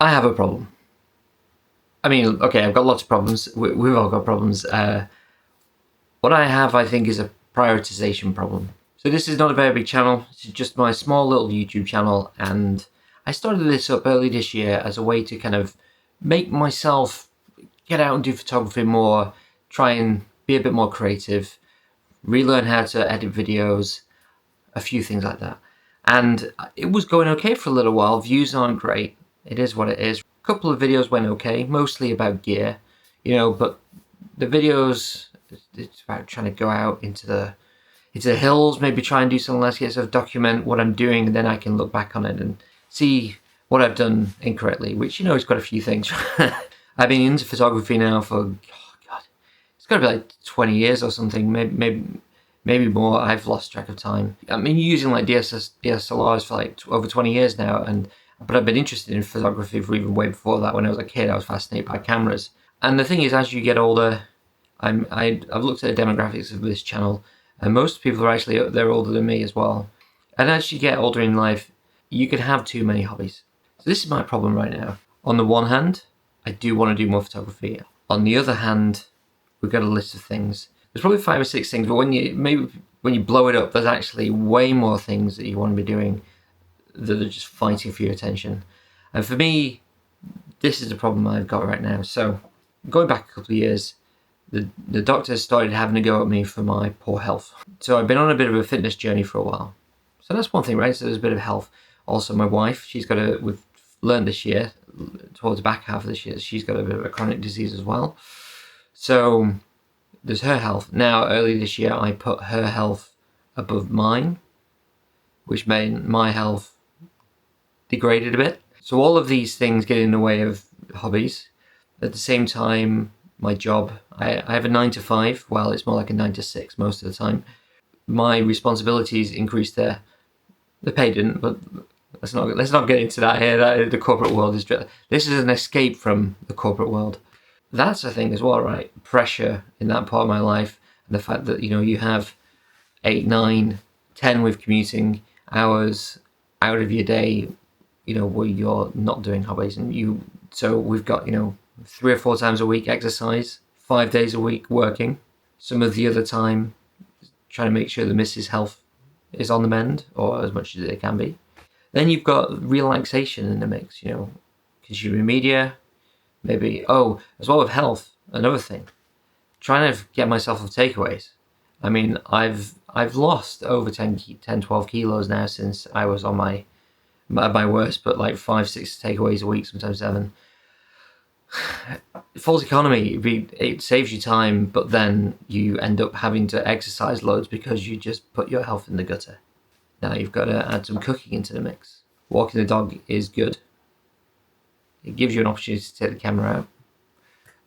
I have a problem. I mean, okay, I've got lots of problems. We've all got problems. What I have, I think, is a prioritization problem. So this is not a very big channel. It's just my small little YouTube channel, and I started this up early this year as a way to kind of make myself get out and do photography more, try and be a bit more creative, relearn how to edit videos, a few things like that. And it was going okay for a little while. Views aren't great. It is what it is. A couple of videos went okay, mostly about gear, but the videos, it's about trying to go out into the hills, maybe try and do some landscapes, sort of document what I'm doing, and then I can look back on it and see what I've done incorrectly, which, is quite a few things. I've been into photography now for, oh God, it's got to be like 20 years or something, maybe more. I've lost track of time. I mean, using like DSLRs for like over 20 years now, but I've been interested in photography for even way before that. When I was a kid, I was fascinated by cameras. And the thing is, as you get older, I've looked at the demographics of this channel, and most people are actually, they're older than me as well. And as you get older in life, you can have too many hobbies. So this is my problem right now. On the one hand, I do want to do more photography. On the other hand, we've got a list of things. There's probably 5 or 6 things, but when you blow it up, there's actually way more things that you want to be doing that are just fighting for your attention. And for me, this is the problem I've got right now. So going back a couple of years, the doctors started having a go at me for my poor health. So I've been on a bit of a fitness journey for a while. So that's one thing, right? So there's a bit of health. Also, my wife, we've learned this year, towards the back half of this year, she's got a bit of a chronic disease as well. So there's her health. Now, early this year, I put her health above mine, which made my health degraded a bit. So all of these things get in the way of hobbies. At the same time, my job, I have a 9 to 5. Well, it's more like a 9 to 6 most of the time. My responsibilities increased there. The pay didn't, but let's not get into that here. The corporate world this is an escape from the corporate world. That's a thing as well, right? Pressure in that part of my life, and the fact that you have 8, 9, 10 with commuting hours out of your day, where you're not doing hobbies, and so we've got 3 or 4 times a week exercise, 5 days a week working. Some of the other time trying to make sure the missus' health is on the mend, or as much as it can be. Then you've got relaxation in the mix, consuming media, maybe, as well with health, another thing. Trying to get myself off takeaways. I mean, I've lost over 10, 12 kilos now since I was on my worst, but like 5, 6 takeaways a week, sometimes 7. False economy, it saves you time, but then you end up having to exercise loads because you just put your health in the gutter. Now you've got to add some cooking into the mix. Walking the dog is good. It gives you an opportunity to take the camera out,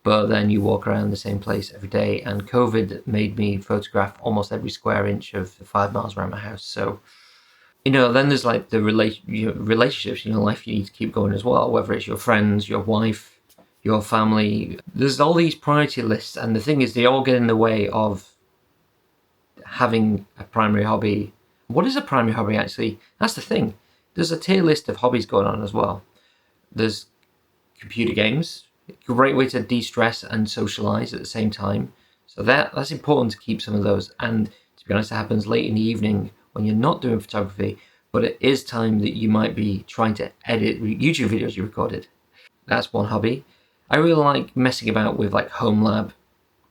but then you walk around the same place every day, and COVID made me photograph almost every square inch of the 5 miles around my house. So, then there's like the relationships in your life you need to keep going as well, whether it's your friends, your wife, your family. There's all these priority lists, and the thing is, they all get in the way of having a primary hobby. What is a primary hobby, actually? That's the thing. There's a tier list of hobbies going on as well. There's computer games, great way to de-stress and socialize at the same time. So that's important to keep some of those. And to be honest, it happens late in the evening when you're not doing photography, but it is time that you might be trying to edit YouTube videos you recorded. That's one hobby. I really like messing about with like home lab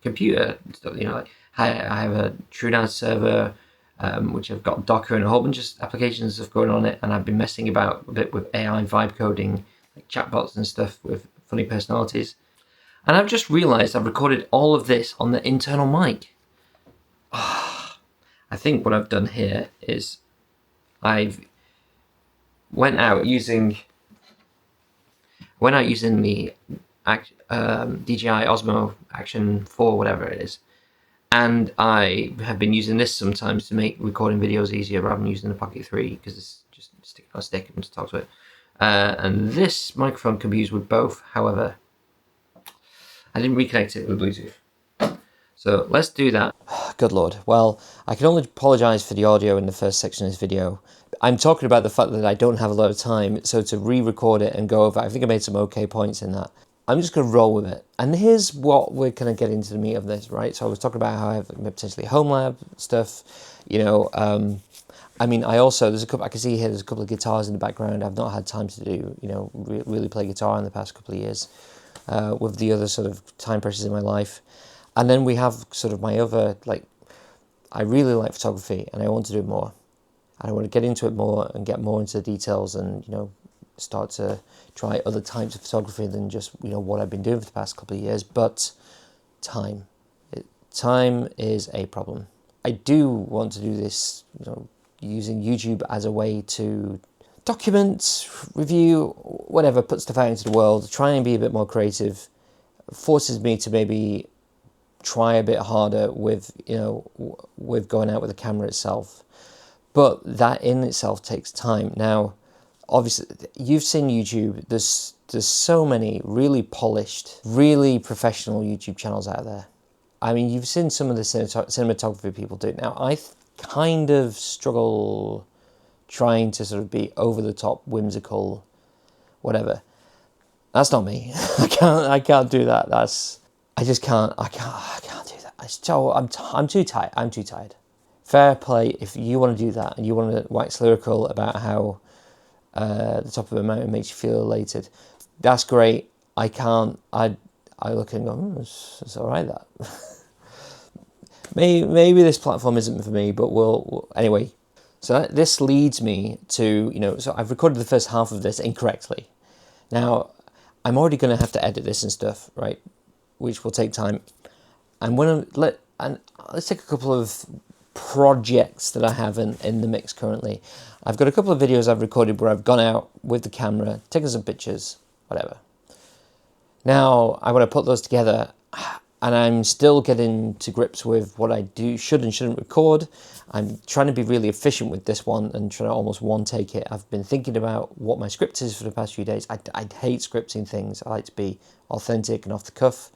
computer stuff. I have a TrueNAS server, which I've got Docker and a whole bunch of applications stuff going on it, and I've been messing about a bit with AI vibe coding, like chatbots and stuff with funny personalities. And I've just realized I've recorded all of this on the internal mic. I think what I've done here is I've went out using the DJI Osmo Action 4, whatever it is. And I have been using this sometimes to make recording videos easier rather than using the Pocket 3, because it's just sticking on a stick and just talk to it. And this microphone can be used with both. However, I didn't reconnect it with Bluetooth. So let's do that. Good Lord. Well, I can only apologise for the audio in the first section of this video. I'm talking about the fact that I don't have a lot of time, so to re-record it and go over, I think I made some okay points in that. I'm just going to roll with it. And here's what we're going to get into the meat of this, right? So I was talking about how I have potentially home lab stuff, I mean, there's a couple, I can see here, there's a couple of guitars in the background. I've not had time to do, really play guitar in the past couple of years with the other sort of time pressures in my life. And then we have sort of my other, I really like photography and I want to do more. I want to get into it more and get more into the details and, start to try other types of photography than just, what I've been doing for the past couple of years. But time is a problem. I do want to do this, using YouTube as a way to document, review, whatever, put stuff out into the world, try and be a bit more creative, forces me to maybe try a bit harder with, with going out with the camera itself. But that in itself takes time. Now, obviously, you've seen YouTube. There's so many really polished, really professional YouTube channels out there. I mean, you've seen some of the cinematography people do. Now, I kind of struggle trying to sort of be over the top, whimsical, whatever. That's not me. I can't do that. I can't do that. I'm too tired. I'm too tired. Fair play if you want to do that and you want to wax lyrical about how the top of a mountain makes you feel elated. That's great. I can't. I look and go, it's all right, that. Maybe this platform isn't for me, but we'll anyway. So this leads me to, so I've recorded the first half of this incorrectly. Now, I'm already going to have to edit this and stuff, right? Which will take time. Let's take a couple of projects that I have in the mix currently. I've got a couple of videos I've recorded where I've gone out with the camera, taken some pictures, whatever. Now, I want to put those together, and I'm still getting to grips with what I should and shouldn't record. I'm trying to be really efficient with this one and trying to almost one-take it. I've been thinking about what my script is for the past few days. I hate scripting things. I like to be authentic and off the cuff,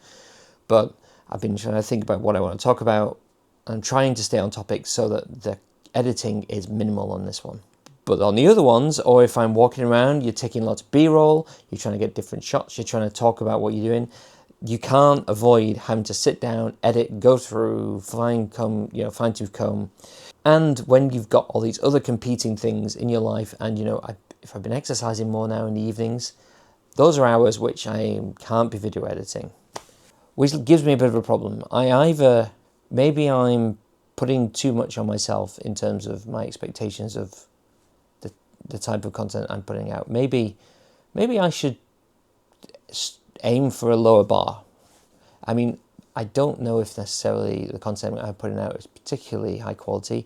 but I've been trying to think about what I want to talk about. I'm trying to stay on topic so that the editing is minimal on this one. But on the other ones, or if I'm walking around, you're taking lots of B-roll, you're trying to get different shots, you're trying to talk about what you're doing, you can't avoid having to sit down, edit, go through, fine-tooth comb. And when you've got all these other competing things in your life, and if I've been exercising more now in the evenings, those are hours which I can't be video editing, which gives me a bit of a problem. Maybe I'm putting too much on myself in terms of my expectations of the type of content I'm putting out. Maybe I should aim for a lower bar. I mean, I don't know if necessarily the content I'm putting out is particularly high quality.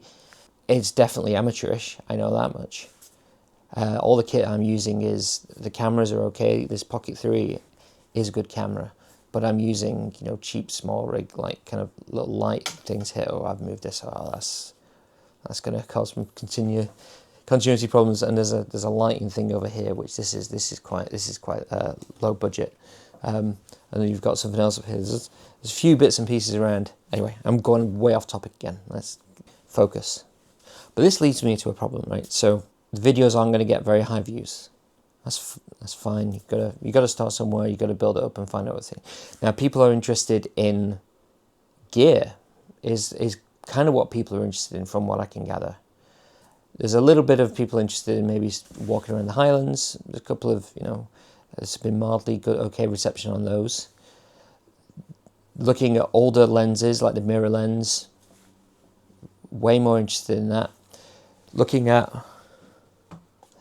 It's definitely amateurish, I know that much. All the kit I'm using the cameras are okay. This Pocket 3 is a good camera, but I'm using, cheap small rig, like kind of little light things here. Oh, I've moved this. Oh, that's going to cause some continuity problems. And there's a lighting thing over here, which this is quite low budget. And then you've got something else up here. There's a few bits and pieces around. Anyway, I'm going way off topic again. Let's focus. But this leads me to a problem, right? So the videos aren't going to get very high views. That's fine. You got to start somewhere. You got to build it up and find out everything. Now, people are interested in gear. Is kind of what people are interested in, from what I can gather. There's a little bit of people interested in maybe walking around the Highlands. There's a couple of there's been mildly good, okay reception on those. Looking at older lenses like the mirror lens, way more interested in that. Looking at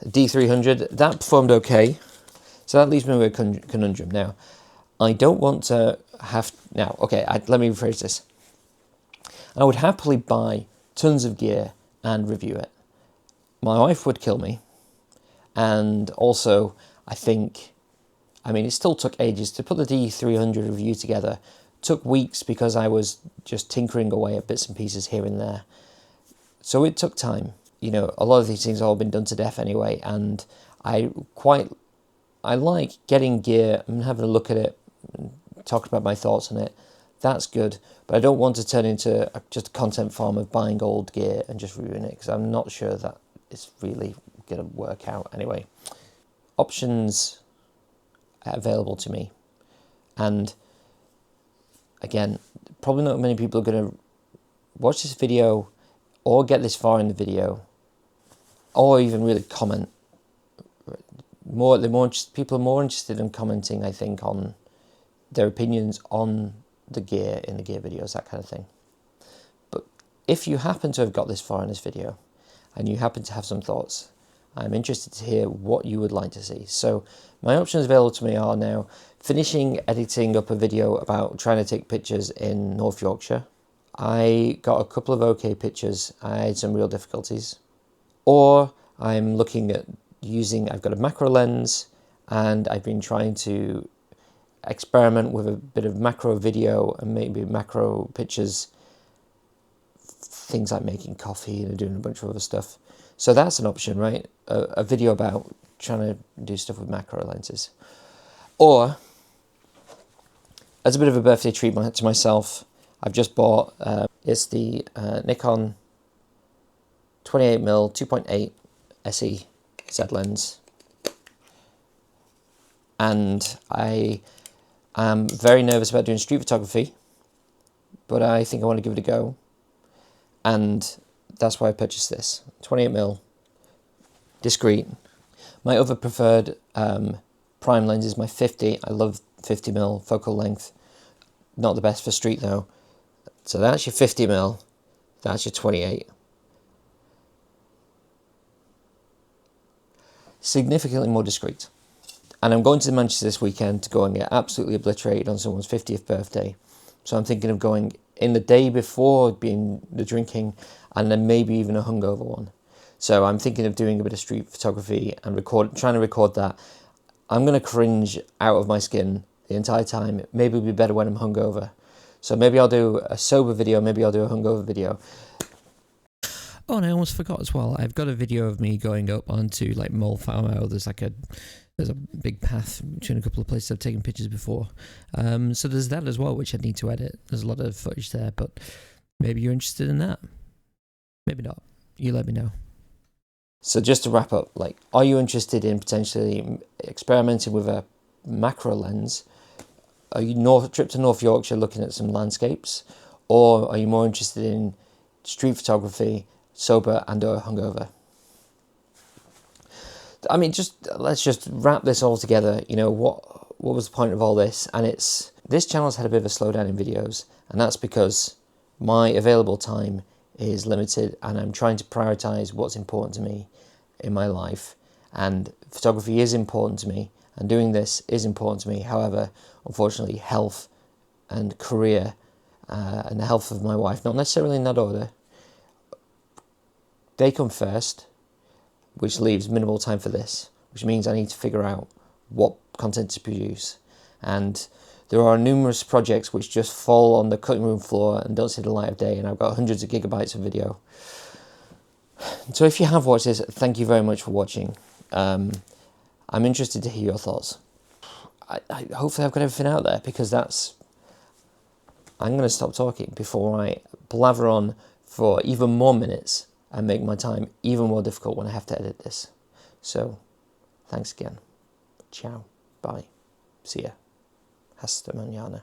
D300, that performed okay. So that leaves me with a conundrum. Now, I don't want to have... Now, okay, let me rephrase this. I would happily buy tons of gear and review it. My wife would kill me. And also, it still took ages to put the D300 review together. It took weeks because I was just tinkering away at bits and pieces here and there. So it took time. A lot of these things have all been done to death anyway, and I like getting gear and having a look at it, and talk about my thoughts on it, that's good. But I don't want to turn into just a content farm of buying old gear and just reviewing it, because I'm not sure that it's really going to work out. Anyway, options available to me. And again, probably not many people are going to watch this video or get this far in the video or even really comment. People are more interested in commenting, I think, on their opinions on the gear in the gear videos, that kind of thing. But if you happen to have got this far in this video and you happen to have some thoughts, I'm interested to hear what you would like to see. So my options available to me are now finishing editing up a video about trying to take pictures in North Yorkshire. I got a couple of okay pictures. I had some real difficulties. Or I'm looking at I've got a macro lens, and I've been trying to experiment with a bit of macro video and maybe macro pictures, things like making coffee and doing a bunch of other stuff. So that's an option, right? A video about trying to do stuff with macro lenses. Or, as a bit of a birthday treat to myself, I've just bought, it's the Nikon 28mm 2.8 SE Z lens. And I am very nervous about doing street photography, but I think I want to give it a go. And that's why I purchased this. 28mm, discreet. My other preferred prime lens is my 50. I love 50mm focal length. Not the best for street though. So that's your 50mm, that's your 28. Significantly more discreet. And I'm going to Manchester this weekend to go and get absolutely obliterated on someone's 50th birthday. So I'm thinking of going in the day before being the drinking, and then maybe even a hungover one. So I'm thinking of doing a bit of street photography and trying to record that. I'm going to cringe out of my skin the entire time. Maybe it'll be better when I'm hungover. So maybe I'll do a sober video, maybe I'll do a hungover video. Oh, and I almost forgot as well. I've got a video of me going up onto like Mole Farm. There's a big path between a couple of places I've taken pictures before. So there's that as well, which I need to edit. There's a lot of footage there, but maybe you're interested in that. Maybe not. You let me know. So just to wrap up, are you interested in potentially experimenting with a macro lens? Are you trip to North Yorkshire looking at some landscapes? Or are you more interested in street photography, sober and or hungover? I mean, let's just wrap this all together. What was the point of all this? And this channel's had a bit of a slowdown in videos, and that's because my available time is limited, and I'm trying to prioritize what's important to me in my life. And photography is important to me, and doing this is important to me. However, unfortunately, health and career and the health of my wife, not necessarily in that order, they come first, which leaves minimal time for this, which means I need to figure out what content to produce. And there are numerous projects which just fall on the cutting room floor and don't see the light of day, and I've got hundreds of gigabytes of video. So if you have watched this, thank you very much for watching. I'm interested to hear your thoughts. Hopefully I've got everything out there, because I'm going to stop talking before I blather on for even more minutes and make my time even more difficult when I have to edit this. So, thanks again. Ciao. Bye. See ya. Hasta mañana.